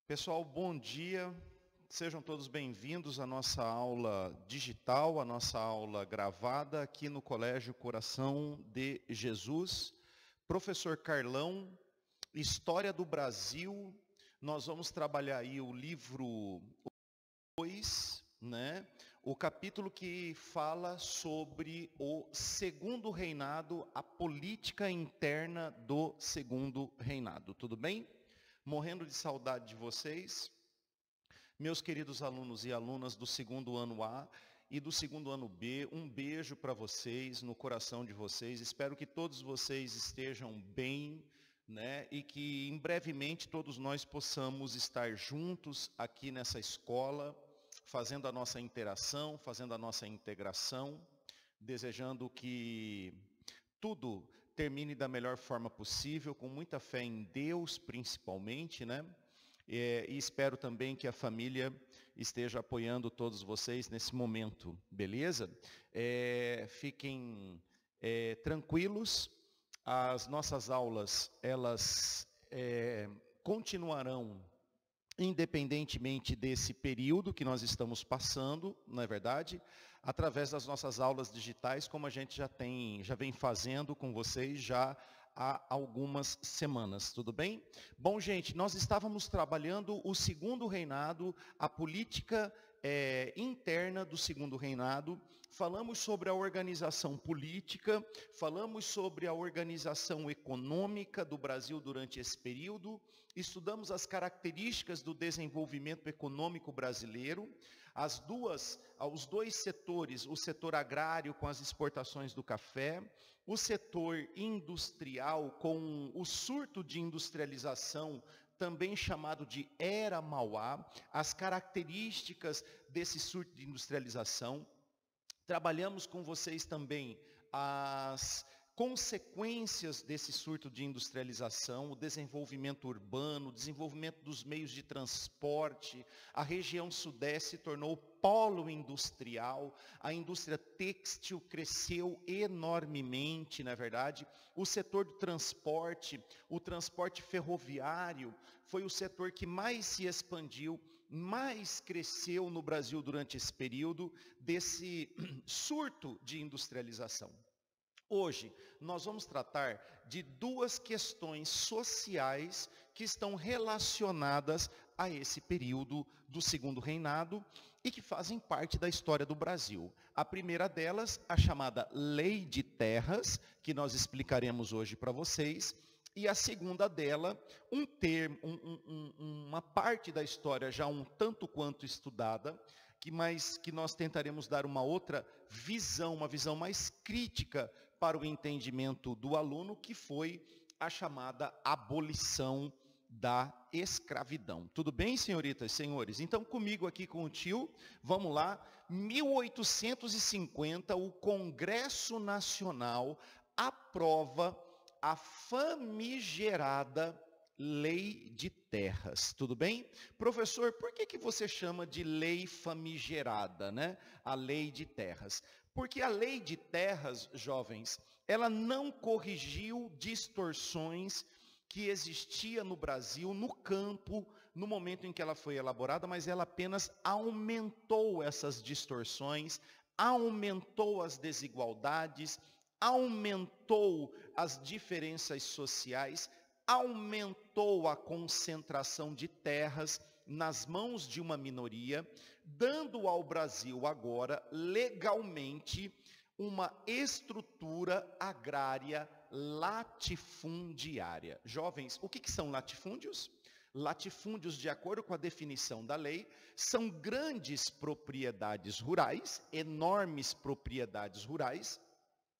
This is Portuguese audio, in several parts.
Pessoal, bom dia. Sejam todos bem-vindos à nossa aula digital, à nossa aula gravada aqui no Colégio Coração de Jesus. Professor Carlão, História do Brasil. Nós vamos trabalhar aí o livro 2, né? O capítulo que fala sobre o segundo reinado, a política interna do segundo reinado. Tudo bem? Morrendo de saudade de vocês, meus queridos alunos e alunas do segundo ano A e do segundo ano B, um beijo para vocês, no coração de vocês. Espero que todos vocês estejam bem, né? E que em brevemente todos nós possamos estar juntos aqui nessa escola, fazendo a nossa interação, fazendo a nossa integração, desejando que tudo termine da melhor forma possível, com muita fé em Deus, principalmente, né? E espero também que a família esteja apoiando todos vocês nesse momento, beleza? Fiquem tranquilos, as nossas aulas, elas continuarão independentemente desse período que nós estamos passando, não é verdade? Através das nossas aulas digitais, como a gente já vem fazendo com vocês já há algumas semanas, tudo bem? Bom, gente, nós estávamos trabalhando o segundo reinado, a política interna do segundo reinado, falamos sobre a organização política, falamos sobre a organização econômica do Brasil durante esse período, estudamos as características do desenvolvimento econômico brasileiro, os dois setores, o setor agrário com as exportações do café, o setor industrial com o surto de industrialização, também chamado de Era Mauá, as características desse surto de industrialização. Trabalhamos com vocês também as consequências desse surto de industrialização, o desenvolvimento urbano, o desenvolvimento dos meios de transporte, a região sudeste se tornou polo industrial, a indústria têxtil cresceu enormemente, na verdade, o setor do transporte, o transporte ferroviário, foi o setor que mais se expandiu, mais cresceu no Brasil durante esse período desse surto de industrialização. Hoje, nós vamos tratar de duas questões sociais que estão relacionadas a esse período do segundo reinado e que fazem parte da história do Brasil. A primeira delas, a chamada Lei de Terras, que nós explicaremos hoje para vocês, e a segunda dela, uma parte da história já um tanto quanto estudada, mas que nós tentaremos dar uma outra visão, uma visão mais crítica para o entendimento do aluno, que foi a chamada abolição da escravidão. Tudo bem, senhoritas e senhores? Então, comigo aqui com o tio, vamos lá. 1850, o Congresso Nacional aprova a famigerada Lei de Terras, tudo bem? Professor, por que você chama de lei famigerada, né? A Lei de Terras? Porque a Lei de Terras, jovens, ela não corrigiu distorções que existia no Brasil, no campo, no momento em que ela foi elaborada, mas ela apenas aumentou essas distorções, aumentou as desigualdades, aumentou as diferenças sociais, aumentou a concentração de terras nas mãos de uma minoria, dando ao Brasil agora, legalmente, uma estrutura agrária latifundiária. Jovens, o que são latifúndios? Latifúndios, de acordo com a definição da lei, são grandes propriedades rurais, enormes propriedades rurais,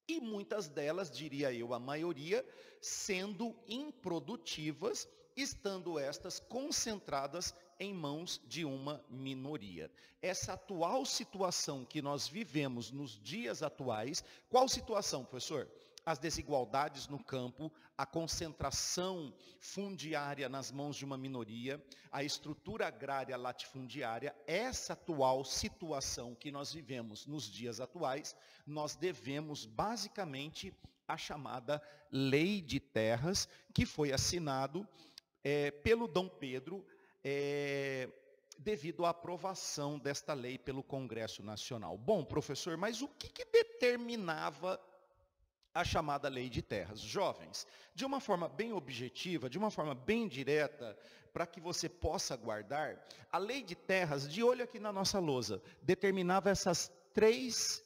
e muitas delas, diria eu, a maioria, sendo improdutivas, estando estas concentradas em mãos de uma minoria. Essa atual situação que nós vivemos nos dias atuais, qual situação, professor? As desigualdades no campo, a concentração fundiária nas mãos de uma minoria, a estrutura agrária latifundiária, essa atual situação que nós vivemos nos dias atuais, nós devemos basicamente a chamada Lei de Terras, que foi assinado pelo Dom Pedro devido à aprovação desta lei pelo Congresso Nacional. Bom, professor, mas o que determinava a chamada Lei de Terras? Jovens, de uma forma bem objetiva, de uma forma bem direta, para que você possa guardar, a Lei de Terras, de olho aqui na nossa lousa, determinava essas 3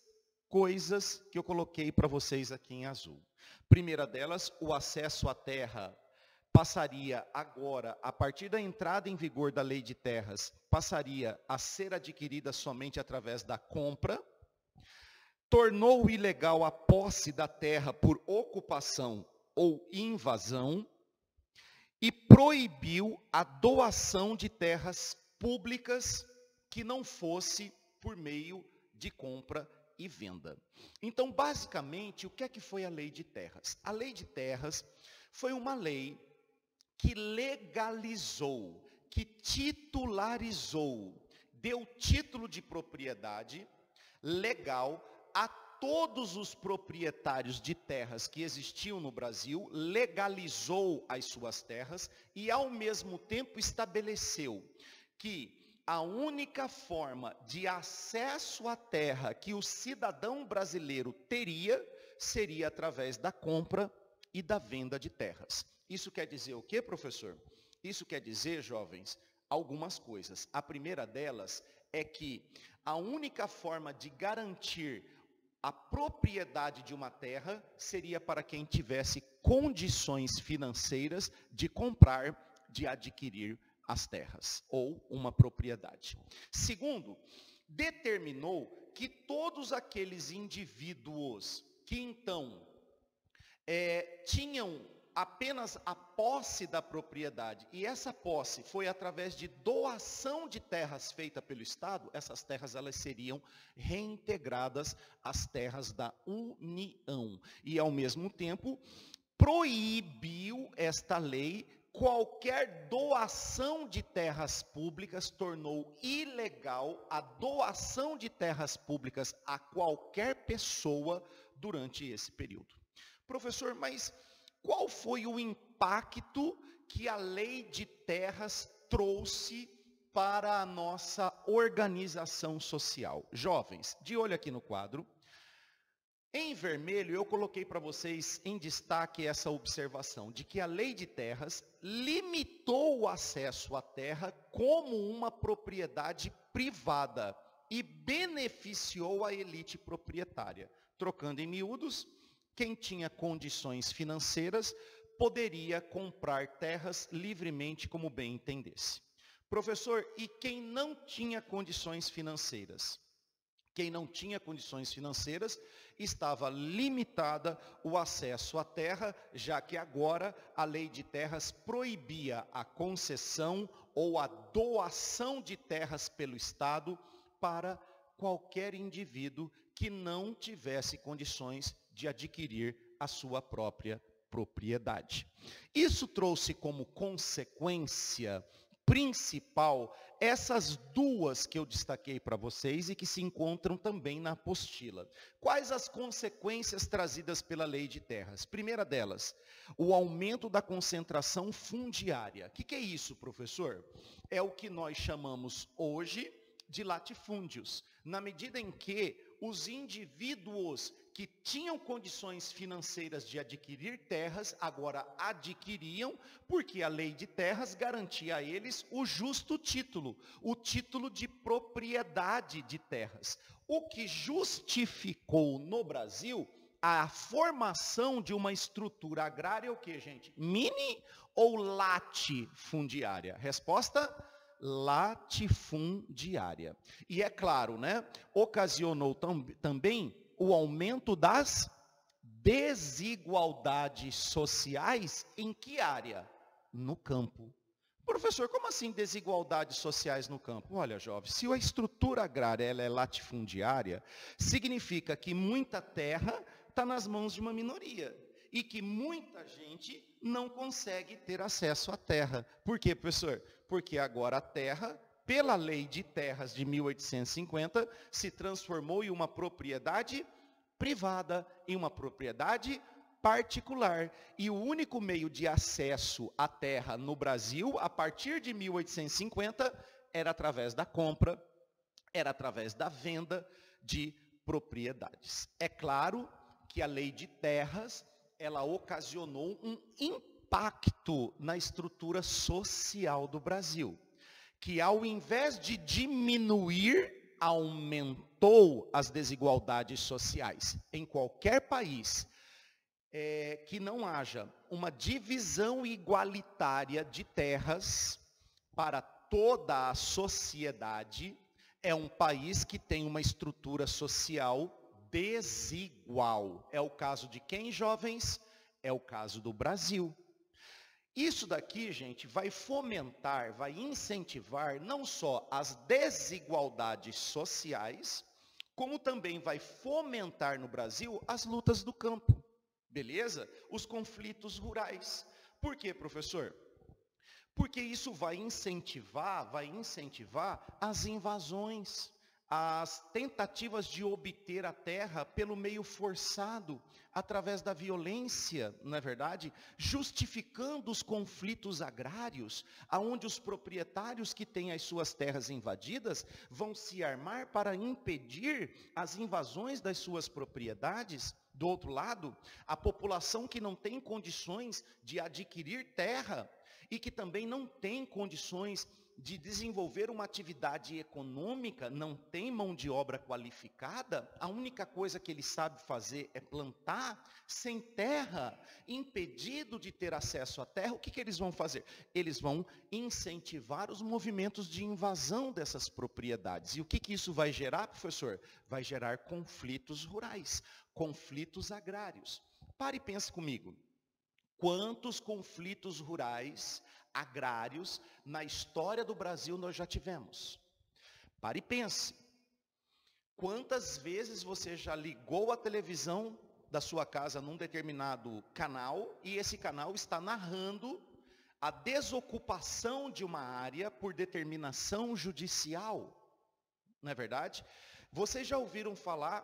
coisas que eu coloquei para vocês aqui em azul. Primeira delas, o acesso à terra passaria agora, a partir da entrada em vigor da Lei de Terras, passaria a ser adquirida somente através da compra. Tornou ilegal a posse da terra por ocupação ou invasão e proibiu a doação de terras públicas que não fosse por meio de compra e venda. Então, basicamente, o que é que foi a Lei de Terras? A Lei de Terras foi uma lei que legalizou, que titularizou, deu título de propriedade legal a todos os proprietários de terras que existiam no Brasil, legalizou as suas terras e, ao mesmo tempo, estabeleceu que a única forma de acesso à terra que o cidadão brasileiro teria seria através da compra e da venda de terras. Isso quer dizer o quê, professor? Isso quer dizer, jovens, algumas coisas. A primeira delas é que a única forma de garantir a propriedade de uma terra seria para quem tivesse condições financeiras de comprar, de adquirir as terras, ou uma propriedade. Segundo, determinou que todos aqueles indivíduos que então tinham apenas a posse da propriedade, e essa posse foi através de doação de terras feita pelo Estado, essas terras elas seriam reintegradas às terras da União. E ao mesmo tempo, proibiu esta lei qualquer doação de terras públicas, tornou ilegal a doação de terras públicas a qualquer pessoa durante esse período. Professor, mas qual foi o impacto que a Lei de Terras trouxe para a nossa organização social? Jovens, de olho aqui no quadro. Em vermelho, eu coloquei para vocês em destaque essa observação de que a Lei de Terras limitou o acesso à terra como uma propriedade privada e beneficiou a elite proprietária. Trocando em miúdos, quem tinha condições financeiras poderia comprar terras livremente como bem entendesse. Professor, e quem não tinha condições financeiras? Quem não tinha condições financeiras estava limitada o acesso à terra, já que agora a Lei de Terras proibia a concessão ou a doação de terras pelo Estado para qualquer indivíduo que não tivesse condições de adquirir a sua própria propriedade. Isso trouxe como consequência principal essas duas que eu destaquei para vocês e que se encontram também na apostila. Quais as consequências trazidas pela Lei de Terras? Primeira delas, o aumento da concentração fundiária. O que é isso, professor? É o que nós chamamos hoje de latifúndios, na medida em que os indivíduos que tinham condições financeiras de adquirir terras, agora adquiriam, porque a Lei de Terras garantia a eles o justo título, o título de propriedade de terras. O que justificou no Brasil a formação de uma estrutura agrária, o que, gente? Mini ou latifundiária? Resposta: latifundiária. E é claro, né, ocasionou também o aumento das desigualdades sociais em que área? No campo. Professor, como assim desigualdades sociais no campo? Olha, jovem, se a estrutura agrária ela é latifundiária, significa que muita terra está nas mãos de uma minoria e que muita gente não consegue ter acesso à terra. Por quê, professor? Porque agora a terra, pela Lei de Terras de 1850, se transformou em uma propriedade privada, em uma propriedade particular. E o único meio de acesso à terra no Brasil, a partir de 1850, era através da compra, era através da venda de propriedades. É claro que a lei de terras, ela ocasionou um impacto na estrutura social do Brasil, que ao invés de diminuir, aumentou as desigualdades sociais. Em qualquer país que não haja uma divisão igualitária de terras para toda a sociedade, é um país que tem uma estrutura social desigual. É o caso de quem, jovens? É o caso do Brasil. Isso daqui, gente, vai fomentar, vai incentivar não só as desigualdades sociais, como também vai fomentar no Brasil as lutas do campo, beleza? Os conflitos rurais. Por quê, professor? Porque isso vai incentivar as invasões, as tentativas de obter a terra pelo meio forçado, através da violência, não é verdade? Justificando os conflitos agrários, aonde os proprietários que têm as suas terras invadidas vão se armar para impedir as invasões das suas propriedades. Do outro lado, a população que não tem condições de adquirir terra e que também não tem condições de desenvolver uma atividade econômica, não tem mão de obra qualificada, a única coisa que ele sabe fazer é plantar, sem terra, impedido de ter acesso à terra, o que eles vão fazer? Eles vão incentivar os movimentos de invasão dessas propriedades. E o que isso vai gerar, professor? Vai gerar conflitos rurais, conflitos agrários. Pare e pense comigo. Quantos conflitos rurais, agrários, na história do Brasil nós já tivemos? Pare e pense. Quantas vezes você já ligou a televisão da sua casa num determinado canal e esse canal está narrando a desocupação de uma área por determinação judicial? Não é verdade? Vocês já ouviram falar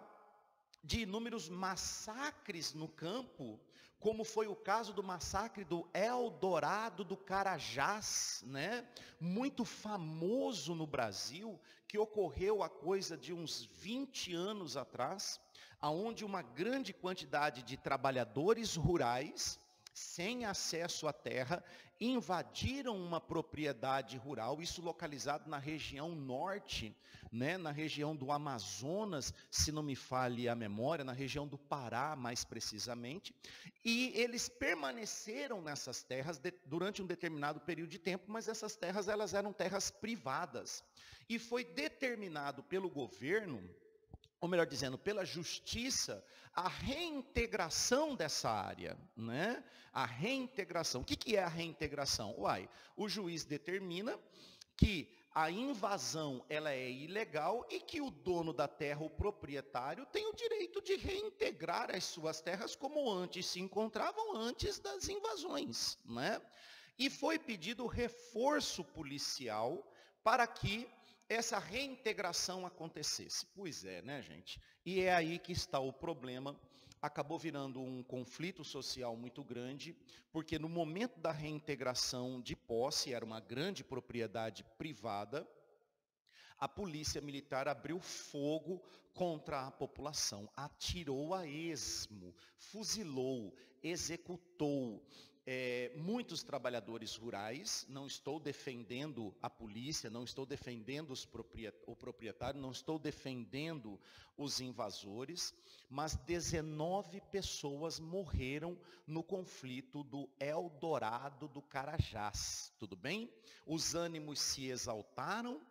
de inúmeros massacres no campo, como foi o caso do massacre do Eldorado do Carajás, né? Muito famoso no Brasil, que ocorreu há coisa de uns 20 anos atrás, aonde uma grande quantidade de trabalhadores rurais, sem acesso à terra, invadiram uma propriedade rural, isso localizado na região norte, né, na região do Amazonas, se não me falhe a memória, na região do Pará, mais precisamente, e eles permaneceram nessas terras durante um determinado período de tempo, mas essas terras elas eram terras privadas, e foi determinado pelo governo, ou melhor dizendo, pela justiça, a reintegração dessa área, né? A reintegração. O que é a reintegração? O juiz determina que a invasão ela é ilegal e que o dono da terra, o proprietário, tem o direito de reintegrar as suas terras como antes se encontravam antes das invasões, né? E foi pedido reforço policial para que essa reintegração acontecesse. Pois é, né, gente? E é aí que está o problema. Acabou virando um conflito social muito grande, porque no momento da reintegração de posse, era uma grande propriedade privada, a polícia militar abriu fogo contra a população, atirou a esmo, fuzilou, executou muitos trabalhadores rurais. Não estou defendendo a polícia, não estou defendendo o proprietário, não estou defendendo os invasores, mas 19 pessoas morreram no conflito do Eldorado do Carajás, tudo bem? Os ânimos se exaltaram,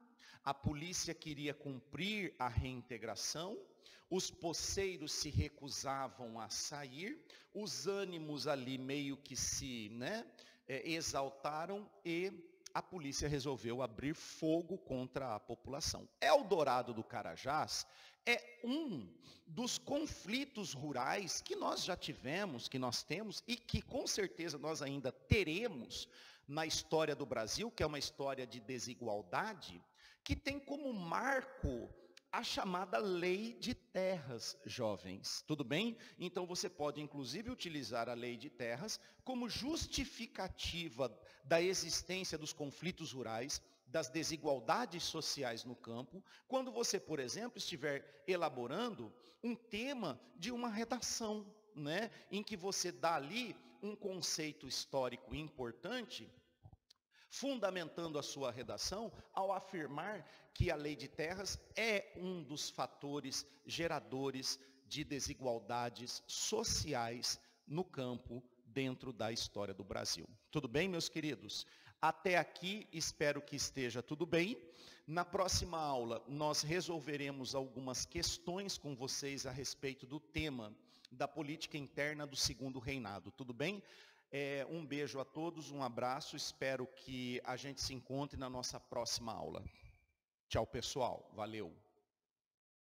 a polícia queria cumprir a reintegração, os poceiros se recusavam a sair, os ânimos ali meio que se exaltaram e a polícia resolveu abrir fogo contra a população. Eldorado do Carajás é um dos conflitos rurais que nós já tivemos, que nós temos e que com certeza nós ainda teremos na história do Brasil, que é uma história de desigualdade, que tem como marco a chamada lei de terras, jovens. Tudo bem? Então você pode inclusive utilizar a lei de terras como justificativa da existência dos conflitos rurais, das desigualdades sociais no campo, quando você, por exemplo, estiver elaborando um tema de uma redação, né, em que você dá ali um conceito histórico importante, fundamentando a sua redação ao afirmar que a lei de terras é um dos fatores geradores de desigualdades sociais no campo dentro da história do Brasil. Tudo bem, meus queridos? Até aqui, espero que esteja tudo bem. Na próxima aula, nós resolveremos algumas questões com vocês a respeito do tema da política interna do segundo reinado. Tudo bem? Um beijo a todos, um abraço, espero que a gente se encontre na nossa próxima aula. Tchau, pessoal. Valeu.